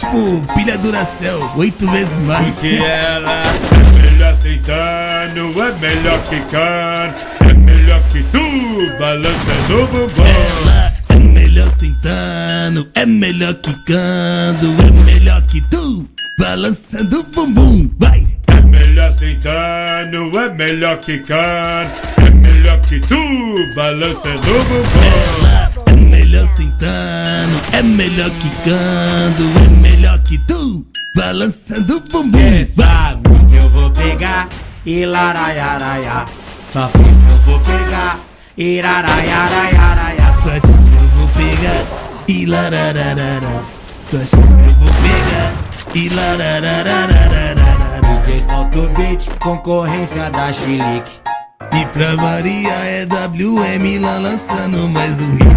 tipo pilha Duracell, 8 vezes mais. Que ela é melhor sentando, é melhor quicando, é melhor que tu, balançando o bumbum. Ela é melhor sentando, é melhor quicando, é melhor que tu, balançando o bumbum, vai! É melhor sentando, é melhor quicando, é melhor que tu, balançando o bumbum. Ela é melhor sentando, é melhor quicando, é melhor que tu, balançando o bumbum, Cê vai! sabe que eu vou pegar e laraiaraia. Sabe que eu vou pegar e laraiaraiaraia. Sua dica eu vou pegar e larararara. Tua chave eu vou pegar e larararara. DJ solta o beat, concorrência da Chilique. E pra variar é WM lá lançando mais um hit.